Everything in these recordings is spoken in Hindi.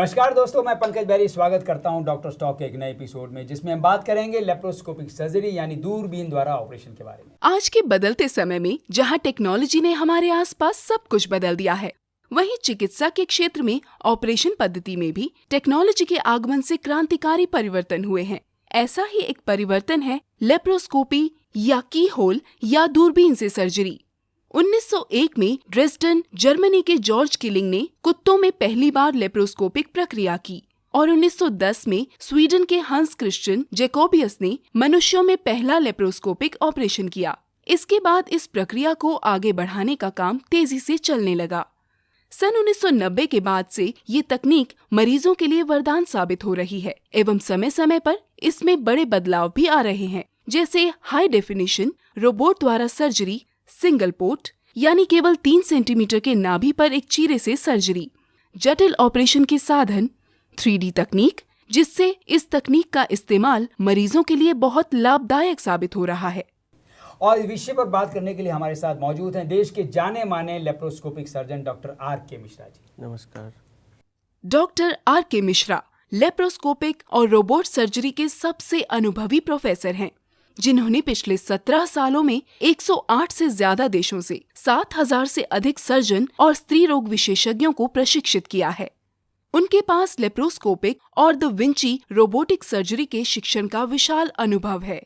नमस्कार दोस्तों, मैं पंकज बैरी स्वागत करता हूं डॉक्टर स्टॉक के एक नए एपिसोड में, जिसमें हम बात करेंगे लेप्रोस्कोपिक सर्जरी यानी दूरबीन द्वारा ऑपरेशन के बारे में। आज के बदलते समय में जहां टेक्नोलॉजी ने हमारे आसपास सब कुछ बदल दिया है, वहीं चिकित्सा के क्षेत्र में ऑपरेशन पद्धति में भी टेक्नोलॉजी के आगमन से क्रांतिकारी परिवर्तन हुए हैं। ऐसा ही एक परिवर्तन है लेप्रोस्कोपी या की होल या दूरबीन से सर्जरी। 1901 में ड्रेसडन, जर्मनी के जॉर्ज किलिंग ने कुत्तों में पहली बार लेप्रोस्कोपिक प्रक्रिया की और 1910 में स्वीडन के हंस क्रिश्चियन जैकोबियस ने मनुष्यों में पहला लेप्रोस्कोपिक ऑपरेशन किया। इसके बाद इस प्रक्रिया को आगे बढ़ाने का काम तेजी से चलने लगा। सन 1990 के बाद से ये तकनीक मरीजों के लिए वरदान साबित हो रही है एवं समय समय पर इसमें बड़े बदलाव भी आ रहे हैं, जैसे हाई डेफिनेशन, रोबोट द्वारा सर्जरी, सिंगल पोर्ट यानी केवल 3 सेंटीमीटर के नाभि पर एक चीरे से सर्जरी, जटिल ऑपरेशन के साधन, 3D तकनीक, जिससे इस तकनीक का इस्तेमाल मरीजों के लिए बहुत लाभदायक साबित हो रहा है। और इस विषय पर बात करने के लिए हमारे साथ मौजूद हैं देश के जाने माने laparoscopic surgeon doctor R.K. Mishra ji. नमस्कार। Doctor R.K. मिश्रा लेप्रोस्कोपिक और रोबोट सर्जरी के सबसे अनुभवी प्रोफेसर हैं, जिन्होंने पिछले 17 सालों में 108 से ज्यादा देशों से 7000 से अधिक सर्जन और स्त्री रोग विशेषज्ञों को प्रशिक्षित किया है। उनके पास लेप्रोस्कोपिक और द विंची रोबोटिक सर्जरी के शिक्षण का विशाल अनुभव है।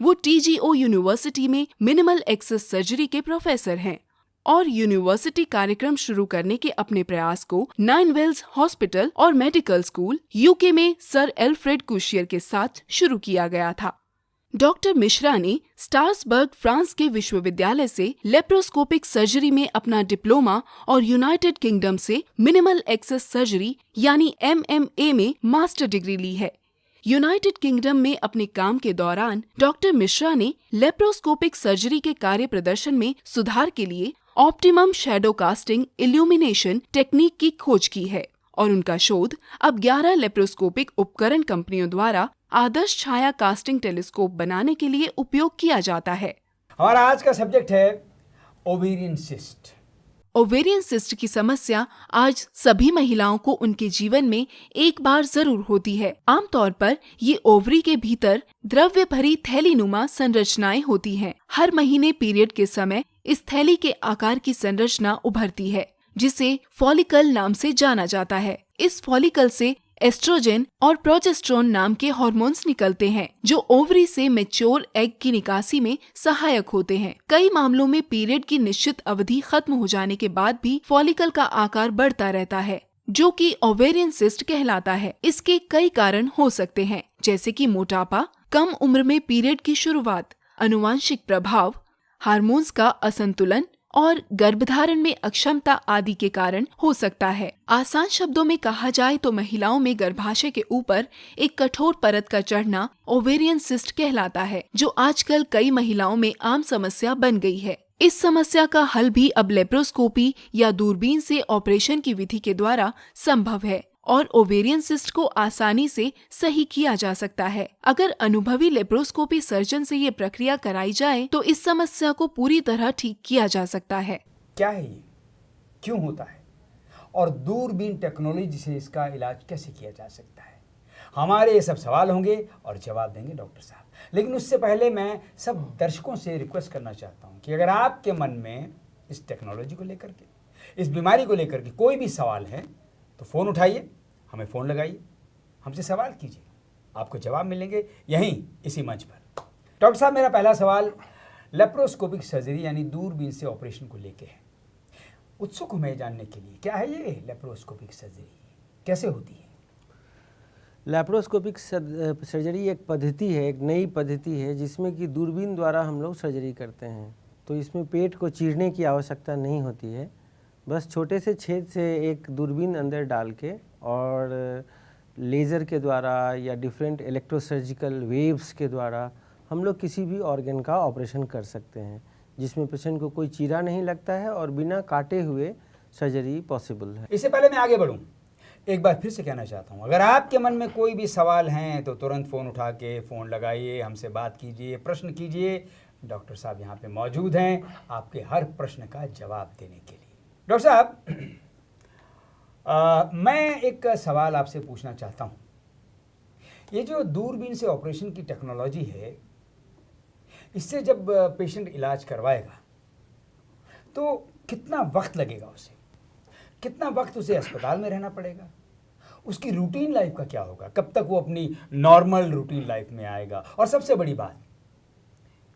वो TGO यूनिवर्सिटी में मिनिमल एक्सेस सर्जरी के प्रोफेसर हैं और यूनिवर्सिटी कार्यक्रम शुरू करने के अपने प्रयास को 9 वेल्स हॉस्पिटल और मेडिकल स्कूल UK में सर एल्फ्रेड कुशियर के साथ शुरू किया गया था। डॉक्टर मिश्रा ने स्ट्रासबर्ग, फ्रांस के विश्वविद्यालय से लेप्रोस्कोपिक सर्जरी में अपना डिप्लोमा और यूनाइटेड किंगडम से मिनिमल एक्सेस सर्जरी यानी MMA में मास्टर डिग्री ली है। यूनाइटेड किंगडम में अपने काम के दौरान डॉक्टर मिश्रा ने लेप्रोस्कोपिक सर्जरी के कार्य प्रदर्शन में सुधार के लिए optimum shadow casting illumination technique की खोज की है और उनका शोध अब 11 लेप्रोस्कोपिक उपकरण कंपनियों द्वारा आदर्श छाया कास्टिंग टेलीस्कोप बनाने के लिए उपयोग किया जाता है। हमारा आज का सब्जेक्ट है ओवेरियन सिस्ट। ओवेरियन सिस्ट की समस्या आज सभी महिलाओं को उनके जीवन में एक बार जरूर होती है। आमतौर पर ये ओवरी के भीतर द्रव्य भरी थैलीनुमा संरचनाएं होती हैं। हर महीने पीरियड के समय इस थैली के आकार की संरचना उभरती है, जिसे फॉलिकल नाम से जाना जाता है। इस फॉलिकल से एस्ट्रोजन और प्रोजेस्टेरोन नाम के हार्मोन्स निकलते हैं, जो ओवरी से मैच्योर एग की निकासी में सहायक होते हैं। कई मामलों में पीरियड की निश्चित अवधि खत्म हो जाने के बाद भी फॉलिकल का आकार बढ़ता रहता है, जो कि ओवेरियन सिस्ट कहलाता है। इसके कई कारण हो सकते हैं, जैसे कि मोटापा, कम उम्र में पीरियड की शुरुआत, अनुवांशिक प्रभाव, हार्मोन्स का असंतुलन और गर्भधारण में अक्षमता आदि के कारण हो सकता है। आसान शब्दों में कहा जाए तो महिलाओं में गर्भाशय के ऊपर एक कठोर परत का चढ़ना ओवेरियन सिस्ट कहलाता है, जो आजकल कई महिलाओं में आम समस्या बन गई है। इस समस्या का हल भी अब लेप्रोस्कोपी या दूरबीन से ऑपरेशन की विधि के द्वारा संभव है और ओवेरियन सिस्ट को आसानी से सही किया जा सकता है। अगर अनुभवी लेप्रोस्कोपी सर्जन से ये प्रक्रिया कराई जाए तो इस समस्या को पूरी तरह ठीक किया जा सकता है। क्या है ये, क्यों होता है और दूरबीन टेक्नोलॉजी से इसका इलाज कैसे किया जा सकता है? हमारे ये सब सवाल होंगे और जवाब देंगे डॉक्टर साहब। लेकिन उससे पहले मैं सब दर्शकों से रिक्वेस्ट करना चाहता हूँ कि अगर आपके मन में इस टेक्नोलॉजी को लेकर के, इस बीमारी को लेकर के कोई भी सवाल है तो फ़ोन उठाइए, हमें फ़ोन लगाइए, हमसे सवाल कीजिए, आपको जवाब मिलेंगे यहीं इसी मंच पर। डॉक्टर साहब, मेरा पहला सवाल लेप्रोस्कोपिक सर्जरी यानी दूरबीन से ऑपरेशन को लेके है। उत्सुक हूँ मैं जानने के लिए, क्या है ये लेप्रोस्कोपिक सर्जरी, कैसे होती है? लेप्रोस्कोपिक सर्जरी एक पद्धति है, एक नई पद्धति है जिसमें कि दूरबीन द्वारा हम लोग सर्जरी करते हैं। तो इसमें पेट को चीरने की आवश्यकता नहीं होती है, बस छोटे से छेद से एक दूरबीन अंदर डाल के और लेज़र के द्वारा या डिफरेंट इलेक्ट्रोसर्जिकल वेव्स के द्वारा हम लोग किसी भी ऑर्गन का ऑपरेशन कर सकते हैं, जिसमें पेशेंट को कोई चीरा नहीं लगता है और बिना काटे हुए सर्जरी पॉसिबल है। इससे पहले मैं आगे बढ़ूं, एक बार फिर से कहना चाहता हूं, अगर आपके मन में कोई भी सवाल हैं तो तुरंत फ़ोन उठा के फ़ोन लगाइए, हमसे बात कीजिए, प्रश्न कीजिए। डॉक्टर साहब यहाँ पे मौजूद हैं आपके हर प्रश्न का जवाब देने के लिए। डॉक्टर साहब, मैं एक सवाल आपसे पूछना चाहता हूँ। ये जो दूरबीन से ऑपरेशन की टेक्नोलॉजी है, इससे जब पेशेंट इलाज करवाएगा तो कितना वक्त लगेगा उसे, कितना वक्त उसे अस्पताल में रहना पड़ेगा, उसकी रूटीन लाइफ का क्या होगा, कब तक वो अपनी नॉर्मल रूटीन लाइफ में आएगा, और सबसे बड़ी बात,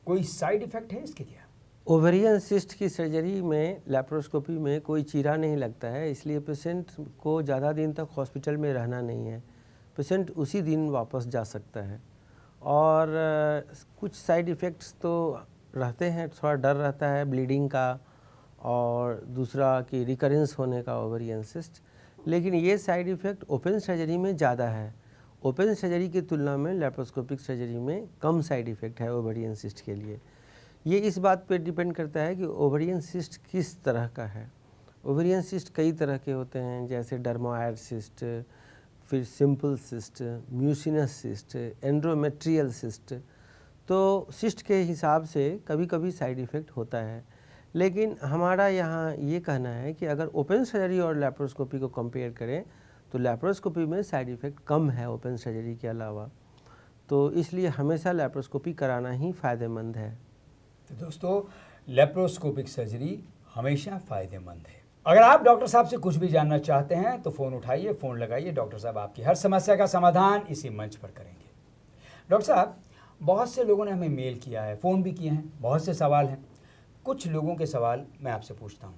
कोई साइड इफेक्ट है इसके क्या? ओवेरियन सिस्ट की सर्जरी में लैप्रोस्कोपी में कोई चीरा नहीं लगता है, इसलिए पेशेंट को ज़्यादा दिन तक हॉस्पिटल में रहना नहीं है। पेशेंट उसी दिन वापस जा सकता है। और कुछ साइड इफ़ेक्ट्स तो रहते हैं, थोड़ा डर रहता है ब्लीडिंग का और दूसरा कि रिकरेंस होने का ओवेरियन सिस्ट, लेकिन ये साइड इफ़ेक्ट ओपन सर्जरी में ज़्यादा है। ओपन सर्जरी की तुलना में लैप्रोस्कोपिक सर्जरी में कम साइड इफ़ेक्ट है ओवेरियन सिस्ट के लिए। ये इस बात पे डिपेंड करता है कि ओवेरियन सिस्ट किस तरह का है। ओवेरियन सिस्ट कई तरह के होते हैं, जैसे डर्मोइड सिस्ट, फिर simple cyst, mucinous cyst, endometrial cyst. तो सिस्ट के हिसाब से कभी कभी साइड इफ़ेक्ट होता है, लेकिन हमारा यहाँ ये कहना है कि अगर ओपन सर्जरी और लैप्रोस्कोपी को कंपेयर करें तो लैप्रोस्कोपी में साइड इफ़ेक्ट कम है ओपन सर्जरी के अलावा, तो इसलिए हमेशा लैप्रोस्कोपी कराना ही फ़ायदेमंद है। तो दोस्तों, लेप्रोस्कोपिक सर्जरी हमेशा फ़ायदेमंद है। अगर आप डॉक्टर साहब से कुछ भी जानना चाहते हैं तो फ़ोन उठाइए, फ़ोन लगाइए, डॉक्टर साहब आपकी हर समस्या का समाधान इसी मंच पर करेंगे। डॉक्टर साहब, बहुत से लोगों ने हमें मेल किया है, फ़ोन भी किए हैं, बहुत से सवाल हैं। कुछ लोगों के सवाल मैं आपसे पूछता हूँ।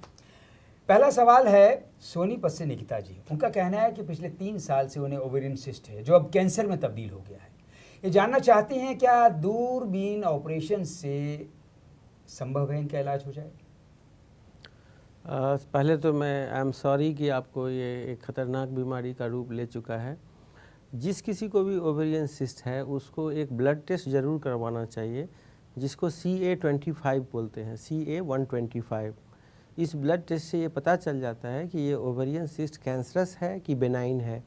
पहला सवाल है सोनीपत से निकिता जी। उनका कहना है कि पिछले 3 साल से उन्हें ओवेरियन सिस्ट है जो अब कैंसर में तब्दील हो गया है। ये जानना चाहती हैं क्या दूरबीन ऑपरेशन से संभव है इनका इलाज हो जाए? पहले तो मैं आई एम सॉरी कि आपको ये एक ख़तरनाक बीमारी का रूप ले चुका है। जिस किसी को भी ओवेरियन सिस्ट है उसको एक ब्लड टेस्ट ज़रूर करवाना चाहिए, जिसको CA-25 बोलते हैं, CA-125। इस ब्लड टेस्ट से ये पता चल जाता है कि ये ओवेरियन सिस्ट कैंसरस है कि बेनाइन है,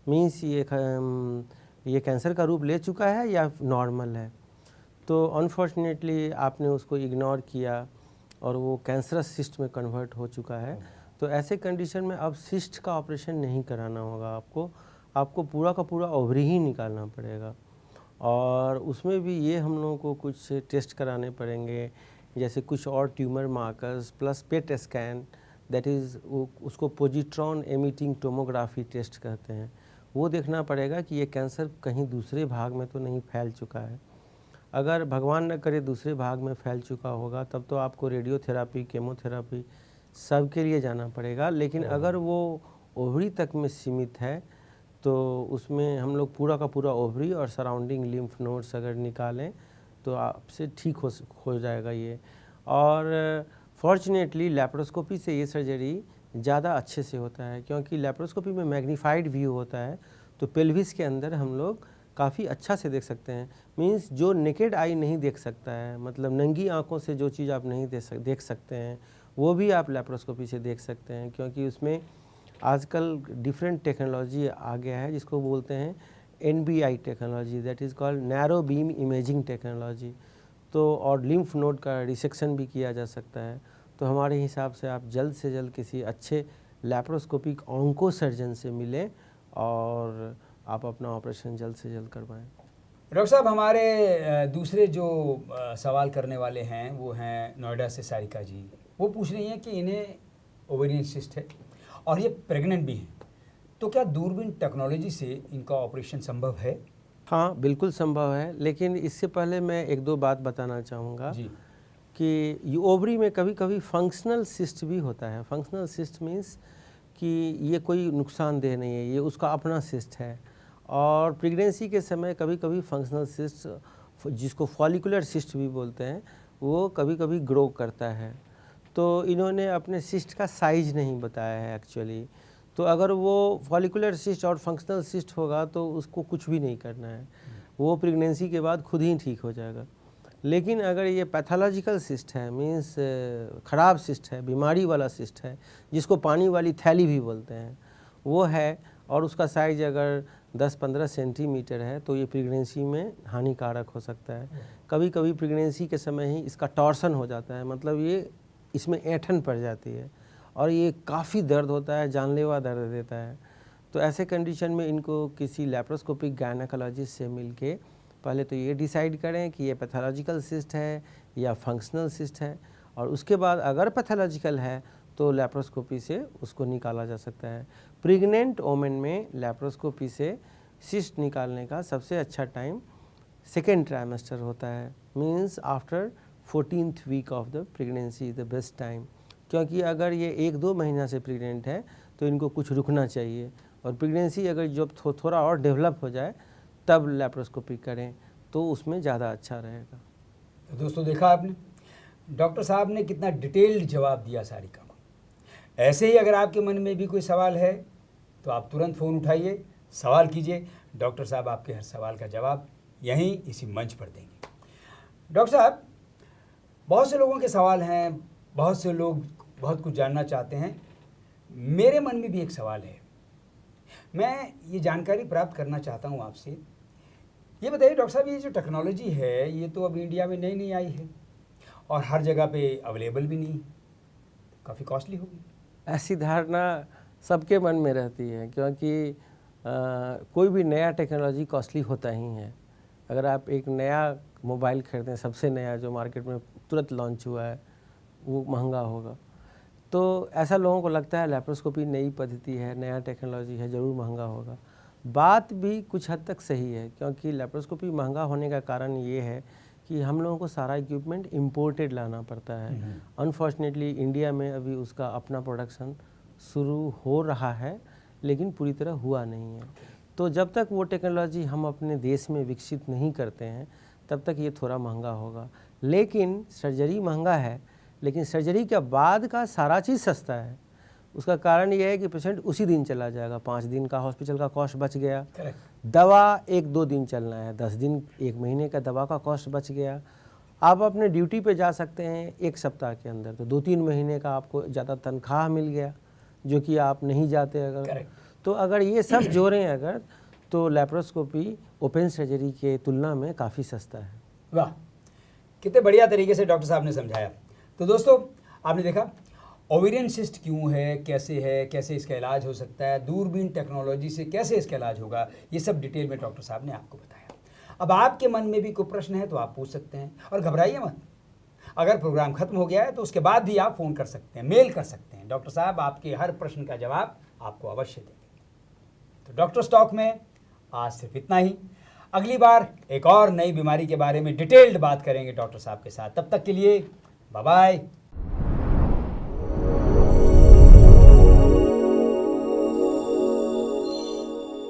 मीन्स ये कैंसर का रूप ले चुका है या नॉर्मल है। तो अनफॉर्चुनेटली आपने उसको इग्नोर किया और वो कैंसरस सिस्ट में कन्वर्ट हो चुका है। तो ऐसे कंडीशन में अब सिस्ट का ऑपरेशन नहीं कराना होगा आपको पूरा का पूरा ओवरी ही निकालना पड़ेगा। और उसमें भी ये हम लोगों को कुछ टेस्ट कराने पड़ेंगे, जैसे कुछ और tumour markers plus PET scan, that is उसको पोजिट्रॉन एमिटिंग टोमोग्राफी टेस्ट कहते हैं। वो देखना पड़ेगा कि ये कैंसर कहीं दूसरे भाग में तो नहीं फैल चुका है। अगर भगवान न करे दूसरे भाग में फैल चुका होगा तब तो आपको रेडियोथेरापी, केमोथेरापी सब के लिए जाना पड़ेगा। लेकिन अगर वो ओवरी तक में सीमित है तो उसमें हम लोग पूरा का पूरा ओवरी और सराउंडिंग लिम्फ नोड्स अगर निकालें तो आपसे ठीक हो जाएगा ये। और फॉर्चुनेटली लैप्रोस्कोपी से ये सर्जरी ज़्यादा अच्छे से होता है, क्योंकि लैप्रोस्कोपी में मैग्नीफाइड व्यू होता है, तो पेल्विस के अंदर हम लोग काफ़ी अच्छा से देख सकते हैं। मींस जो नेकेड आई नहीं देख सकता है, मतलब नंगी आंखों से जो चीज़ आप नहीं देख सकते हैं वो भी आप लैप्रोस्कोपी से देख सकते हैं, क्योंकि उसमें आजकल डिफरेंट टेक्नोलॉजी आ गया है जिसको बोलते हैं NBI technology, that is called narrow beam imaging technology. तो और लिम्फ नोड का रिसेक्शन भी किया जा सकता है। तो हमारे हिसाब से आप जल्द से जल्द किसी अच्छे लैप्रोस्कोपिक ऑन्को सर्जन से मिलें और आप अपना ऑपरेशन जल्द से जल्द करवाएं। डॉक्टर साहब, हमारे दूसरे जो सवाल करने वाले हैं वो हैं नोएडा से सारिका जी। वो पूछ रही हैं कि इन्हें ओवेरियन सिस्ट है और ये प्रेग्नेंट भी हैं, तो क्या दूरबीन टेक्नोलॉजी से इनका ऑपरेशन संभव है? हाँ, बिल्कुल संभव है, लेकिन इससे पहले मैं 1-2 बात बताना चाहूँगा कि ये ओवरी में कभी कभी फंक्शनल सिस्ट भी होता है। फंक्शनल सिस्ट मीन्स कि ये कोई नुकसानदेह नहीं है, ये उसका अपना सिस्ट है। और प्रेगनेंसी के समय कभी कभी फंक्शनल सिस्ट, जिसको फॉलिकुलर सिस्ट भी बोलते हैं, वो कभी कभी ग्रो करता है। तो इन्होंने अपने सिस्ट का साइज नहीं बताया है एक्चुअली। तो अगर वो फॉलिकुलर सिस्ट और फंक्शनल सिस्ट होगा तो उसको कुछ भी नहीं करना है, वो प्रेगनेंसी के बाद खुद ही ठीक हो जाएगा। लेकिन अगर ये पैथोलॉजिकल सिस्ट है, मीन्स ख़राब सिस्ट है, बीमारी वाला सिस्ट है, जिसको पानी वाली थैली भी बोलते हैं, वो है और उसका साइज अगर 10-15 सेंटीमीटर है तो ये प्रेगनेंसी में हानिकारक हो सकता है। कभी कभी प्रेगनेंसी के समय ही इसका टॉर्सन हो जाता है, मतलब ये इसमें ऐंठन पड़ जाती है और ये काफ़ी दर्द होता है, जानलेवा दर्द देता है। तो ऐसे कंडीशन में इनको किसी लैप्रोस्कोपिक गायनेकोलॉजिस्ट से मिलके पहले तो ये डिसाइड करें कि ये पैथोलॉजिकल सिस्ट है या फंक्शनल सिस्ट है, और उसके बाद अगर पैथोलॉजिकल है तो लैप्रोस्कोपी से उसको निकाला जा सकता है। प्रेग्नेंट वोमेन में लैप्रोस्कोपी से सिस्ट निकालने का सबसे अच्छा टाइम सेकेंड ट्राइमेस्टर होता है, means after 14th week of the pregnancy is the best time. क्योंकि अगर ये 1-2 महीना से प्रेग्नेंट है तो इनको कुछ रुकना चाहिए, और प्रेगनेंसी अगर जब थोड़ा और डेवलप हो जाए तब लैप्रोस्कोपी करें तो उसमें ज़्यादा अच्छा रहेगा। तो दोस्तों देखा आपने, डॉक्टर साहब ने कितना डिटेल्ड जवाब दिया सारी का। ऐसे ही अगर आपके मन में भी कोई सवाल है तो आप तुरंत फ़ोन उठाइए, सवाल कीजिए, डॉक्टर साहब आपके हर सवाल का जवाब यहीं इसी मंच पर देंगे। डॉक्टर साहब, बहुत से लोगों के सवाल हैं, बहुत से लोग बहुत कुछ जानना चाहते हैं। मेरे मन में भी एक सवाल है, मैं ये जानकारी प्राप्त करना चाहता हूँ आपसे। ये बताइए डॉक्टर साहब, ये जो टेक्नोलॉजी है ये तो अब इंडिया में नई आई है और हर जगह पे अवेलेबल भी नहीं है, काफ़ी कॉस्टली होगी। ऐसी धारणा सबके मन में रहती है, क्योंकि कोई भी नया टेक्नोलॉजी कॉस्टली होता ही है। अगर आप एक नया मोबाइल खरीदें, सबसे नया जो मार्केट में तुरंत लॉन्च हुआ है, वो महंगा होगा। तो ऐसा लोगों को लगता है लैप्रोस्कोपी नई पद्धति है, नया टेक्नोलॉजी है, ज़रूर महंगा होगा। बात भी कुछ हद तक सही है, क्योंकि लैप्रोस्कोपी महंगा होने का कारण ये है कि हम लोगों को सारा इक्विपमेंट इम्पोर्टेड लाना पड़ता है। अनफॉर्चुनेटली इंडिया में अभी उसका अपना प्रोडक्शन शुरू हो रहा है, लेकिन पूरी तरह हुआ नहीं है। तो जब तक वो टेक्नोलॉजी हम अपने देश में विकसित नहीं करते हैं तब तक ये थोड़ा महंगा होगा। लेकिन सर्जरी महंगा है, लेकिन सर्जरी के बाद का सारा चीज़ सस्ता है। उसका कारण ये है कि पेशेंट उसी दिन चला जाएगा, 5 दिन का हॉस्पिटल का कॉस्ट बच गया। दवा 1-2 दिन चलना है, 10 दिन 1 महीने का दवा का कॉस्ट बच गया। आप अपने ड्यूटी पे जा सकते हैं 1 सप्ताह के अंदर, तो 2-3 महीने का आपको ज़्यादा तनख्वाह मिल गया, जो कि आप नहीं जाते अगर। तो अगर ये सब जोड़ें अगर, तो लैप्रोस्कोपी ओपन सर्जरी के तुलना में काफ़ी सस्ता है। वाह, कितने बढ़िया तरीके से डॉक्टर साहब ने समझाया। तो दोस्तों आपने देखा ओवेरियन सिस्ट क्यों है, कैसे इसका इलाज हो सकता है, दूरबीन टेक्नोलॉजी से कैसे इसका इलाज होगा, ये सब डिटेल में डॉक्टर साहब ने आपको बताया। अब आपके मन में भी कोई प्रश्न है तो आप पूछ सकते हैं, और घबराइए मत। अगर प्रोग्राम खत्म हो गया है तो उसके बाद भी आप फ़ोन कर सकते हैं, मेल कर सकते हैं। डॉक्टर साहब आपके हर प्रश्न का जवाब आपको अवश्य देंगे। तो डॉक्टर टॉक में आज सिर्फ इतना ही। अगली बार एक और नई बीमारी के बारे में डिटेल्ड बात करेंगे डॉक्टर साहब के साथ। तब तक के लिए बाय बाय।